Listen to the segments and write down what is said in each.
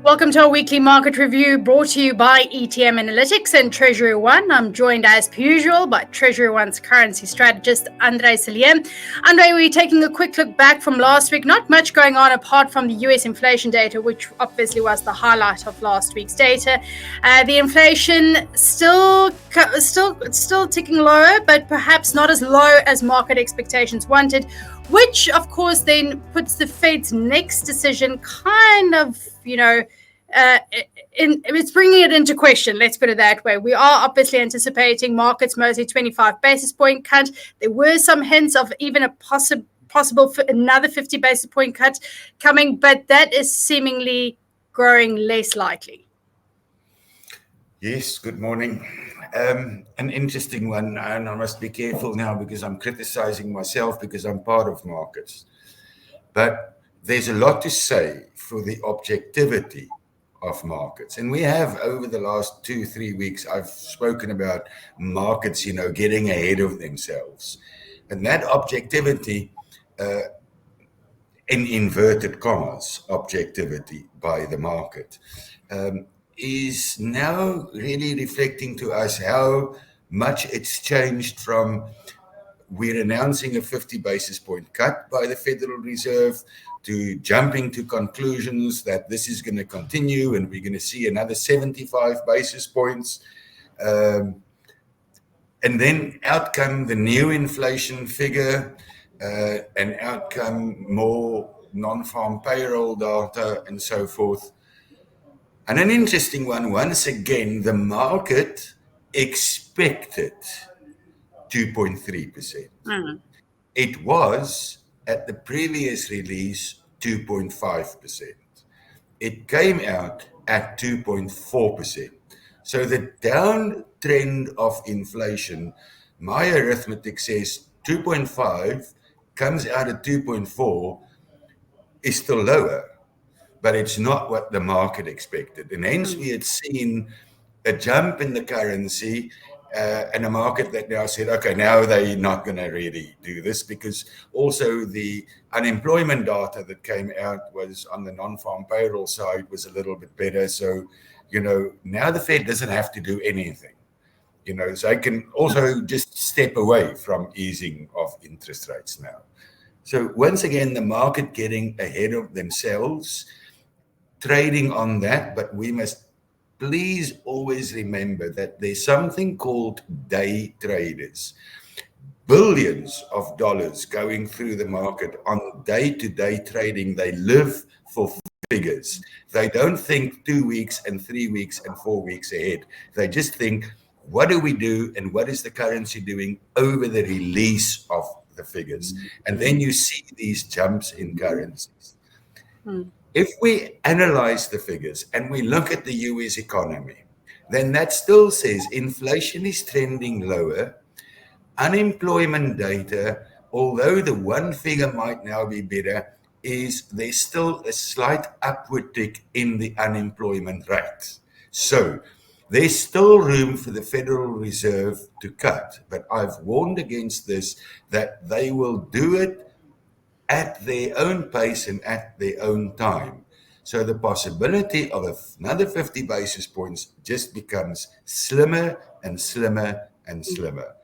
Welcome to our weekly market review brought to you by ETM Analytics and Treasury One. I'm joined as per usual by Treasury One's currency strategist, Andre Cillier. Andre, we're taking a quick look back from last week. Not much going on apart from the US inflation data, which obviously was the highlight of last week's data. The inflation still ticking lower, but perhaps not as low as market expectations wanted, which of course then puts the Fed's next decision kind of, it's bringing it into question. Let's put it that way. We are obviously anticipating markets mostly 25 basis point cut. There were some hints of even a possible another 50 basis point cut coming, but that is seemingly growing less likely. Yes, good morning. An interesting one, and I must be careful now because I'm criticizing myself because I'm part of markets. But there's a lot to say for the objectivity of markets. And we have, over the last 2-3 weeks, I've spoken about markets, getting ahead of themselves. And that objectivity, in inverted commas, objectivity by the market, is now really reflecting to us how much it's changed from we're announcing a 50 basis point cut by the Federal Reserve to jumping to conclusions that this is going to continue and we're going to see another 75 basis points. And then out come the new inflation figure and out come more non-farm payroll data and so forth. And an interesting one, once again, the market expected 2.3%. It was, at the previous release, 2.5%. It came out at 2.4%. So the downtrend of inflation, my arithmetic says 2.5 comes out at 2.4 is still lower, but it's not what the market expected. And hence we had seen a jump in the currency and a market that now said, okay, now they're not going to really do this, because also the unemployment data that came out was on the non-farm payroll side was a little bit better. So, now the Fed doesn't have to do anything. So they can also just step away from easing of interest rates now. So once again, the market getting ahead of themselves, trading on that, but we must please always remember that there's something called day traders. Billions of dollars going through the market on day-to-day trading. They live for figures. They don't think 2 weeks and 3 weeks and 4 weeks ahead. They just think, what do we do and what is the currency doing over the release of the figures? And then you see these jumps in currencies. If we analyze the figures and we look at the US economy, then that still says inflation is trending lower. Unemployment data, although the one figure might now be better, is there's still a slight upward tick in the unemployment rate. So there's still room for the Federal Reserve to cut. But I've warned against this, that they will do it at their own pace and at their own time. So the possibility of another 50 basis points just becomes slimmer and slimmer and slimmer.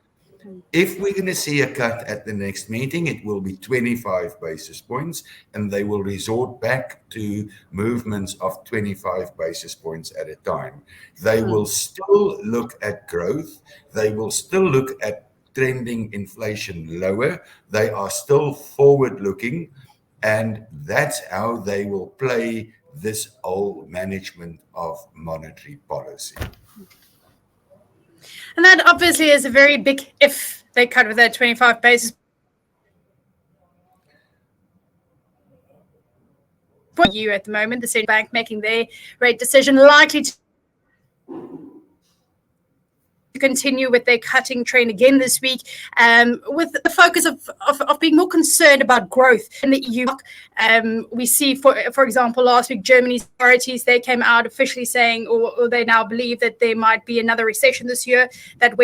If we're going to see a cut at the next meeting, it will be 25 basis points, and they will resort back to movements of 25 basis points at a time. They will still look at growth. They will still look at trending inflation lower. They are still forward-looking, and that's how they will play this whole management of monetary policy. And that obviously is a very big if they cut with that 25 basis point. You at the moment, the central bank making their rate decision, likely to continue with their cutting trend again this week, with the focus of being more concerned about growth in the EU. We see, for example, last week, Germany's authorities, they came out officially saying, or they now believe that there might be another recession this year that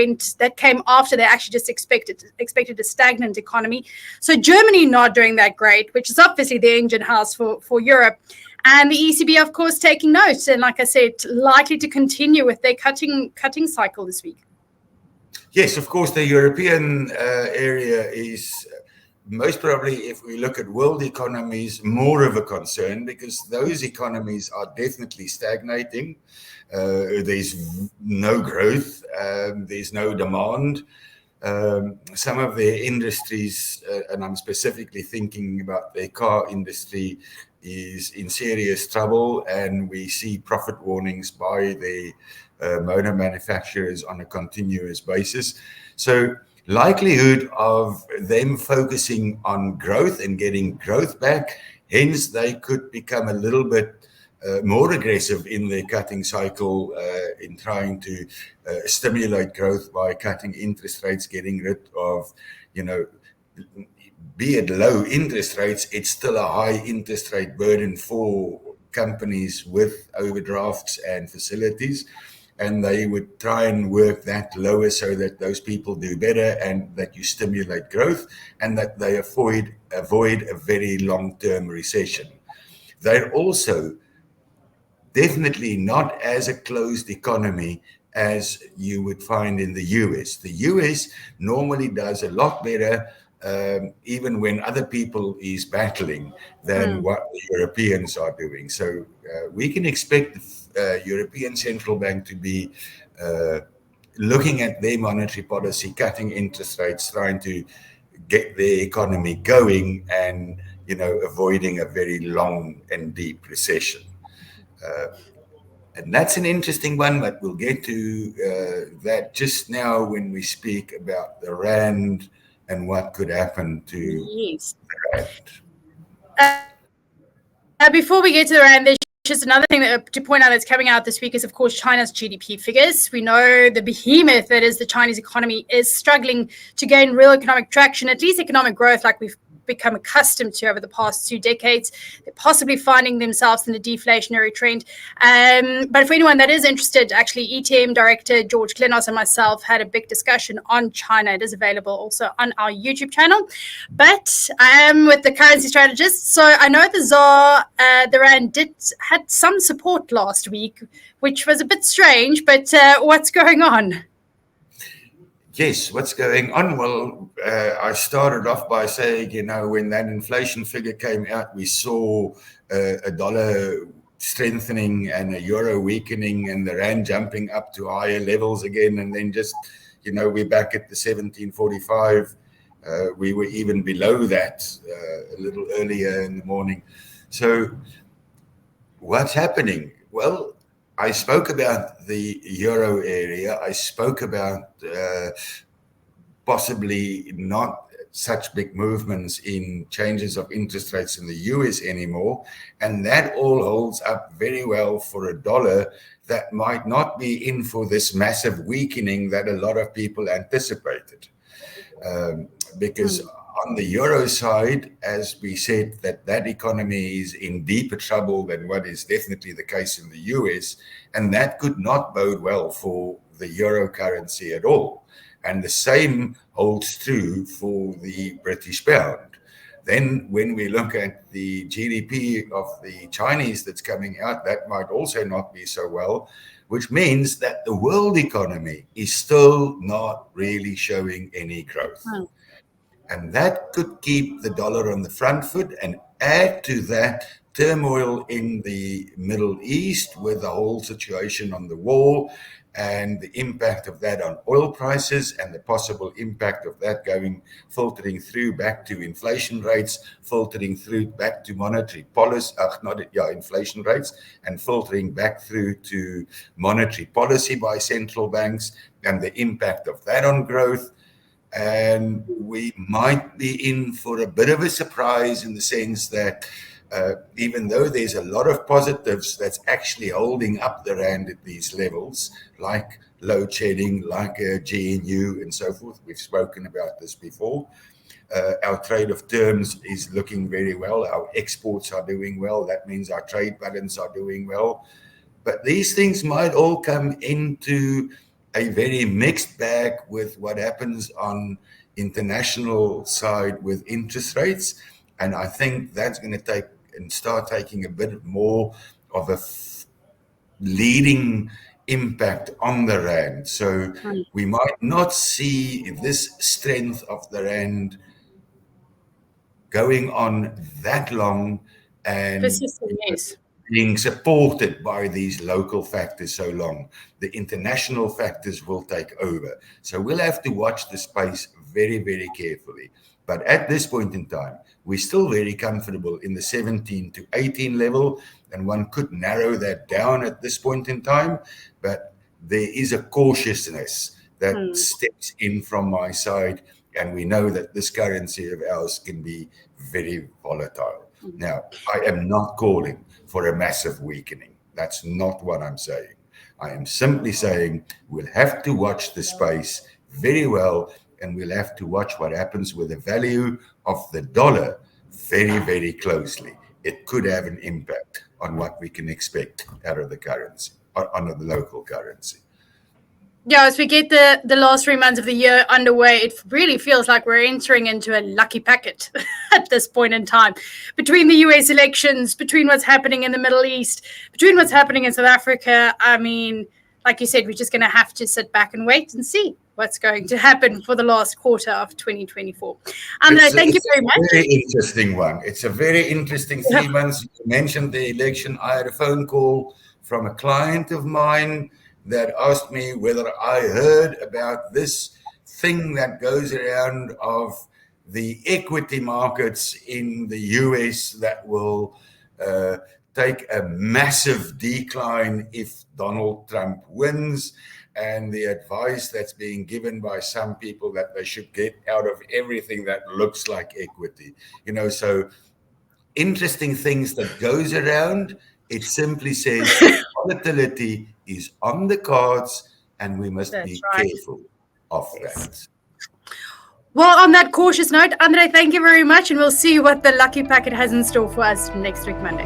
came after they actually just expected a stagnant economy. So Germany not doing that great, which is obviously the engine house for Europe. And the ECB, of course, taking note, and like I said, likely to continue with their cutting cycle this week. Yes, of course, the European area is most probably, if we look at world economies, more of a concern, because those economies are definitely stagnating. There's no growth, there's no demand. Some of their industries, and I'm specifically thinking about their car industry, is in serious trouble, and we see profit warnings by the motor manufacturers on a continuous basis. So likelihood of them focusing on growth and getting growth back, hence they could become a little bit more aggressive in their cutting cycle, in trying to stimulate growth by cutting interest rates, getting rid of, be it low interest rates, it's still a high interest rate burden for companies with overdrafts and facilities. And they would try and work that lower so that those people do better and that you stimulate growth and that they avoid a very long-term recession. They're also definitely not as a closed economy as you would find in the US. The US normally does a lot better, even when other people is battling, than what the Europeans are doing. So we can expect the European Central Bank to be looking at their monetary policy, cutting interest rates, trying to get their economy going and, avoiding a very long and deep recession. And that's an interesting one, but we'll get to that just now when we speak about the Rand and what could happen to the Rand. Before we get to the Rand, there's just another thing to point out that's coming out this week is, of course, China's GDP figures. We know the behemoth that is the Chinese economy is struggling to gain real economic traction, at least economic growth like we've become accustomed to over the past 2 decades. They're possibly finding themselves in a deflationary trend. But for anyone that is interested, actually, ETM Director George Klenos and myself had a big discussion on China. It is available also on our YouTube channel. But I am with the currency strategist. So I know the ZAR, the Rand had some support last week, which was a bit strange, but what's going on? Yes, what's going on? Well, I started off by saying, when that inflation figure came out, we saw a dollar strengthening and a euro weakening and the Rand jumping up to higher levels again. And then just, we're back at the 1745. We were even below that a little earlier in the morning. So what's happening? Well, I spoke about the euro area. I spoke about possibly not such big movements in changes of interest rates in the US anymore. And that all holds up very well for a dollar that might not be in for this massive weakening that a lot of people anticipated. Because on the euro side, as we said, that economy is in deeper trouble than what is definitely the case in the US, and that could not bode well for the euro currency at all. And the same holds true for the British pound. Then when we look at the GDP of the Chinese that's coming out, that might also not be so well, which means that the world economy is still not really showing any growth. And that could keep the dollar on the front foot and add to that turmoil in the Middle East with the whole situation on the war and the impact of that on oil prices and the possible impact of that filtering through back to inflation rates, filtering through back to monetary policy, inflation rates, and filtering back through to monetary policy by central banks and the impact of that on growth. And we might be in for a bit of a surprise in the sense that even though there's a lot of positives that's actually holding up the Rand at these levels, like load shedding, like GNU and so forth, we've spoken about this before. Our trade of terms is looking very well. Our exports are doing well. That means our trade balance are doing well. But these things might all come into a very mixed bag with what happens on international side with interest rates. And I think that's going to take and start taking a bit more of a leading impact on the rand. So we might not see this strength of the rand going on that long and Persistent, yes. being supported by these local factors so long. The international factors will take over. So we'll have to watch the space very, very carefully. But at this point in time, we're still very comfortable in the 17 to 18 level, and one could narrow that down at this point in time. But there is a cautiousness that steps in from my side, and we know that this currency of ours can be very volatile. Now, I am not calling for a massive weakening. That's not what I'm saying. I am simply saying we'll have to watch the space very well, and we'll have to watch what happens with the value of the dollar very, very closely. It could have an impact on what we can expect out of the currency, on the local currency. Yeah, as we get the last 3 months of the year underway, it really feels like we're entering into a lucky packet at this point in time. Between the US elections, between what's happening in the Middle East, between what's happening in South Africa, I mean, like you said, we're just going to have to sit back and wait and see what's going to happen for the last quarter of 2024. Thank you very much. It's a very interesting one. It's a very interesting 3 months. You mentioned the election. I had a phone call from a client of mine that asked me whether I heard about this thing that goes around of the equity markets in the US that will take a massive decline if Donald Trump wins, and the advice that's being given by some people that they should get out of everything that looks like equity. So interesting things that goes around. It simply says volatility is on the cards, and we must be careful of that. Well, on that cautious note, Andre, thank you very much, and we'll see what the lucky packet has in store for us next week, Monday.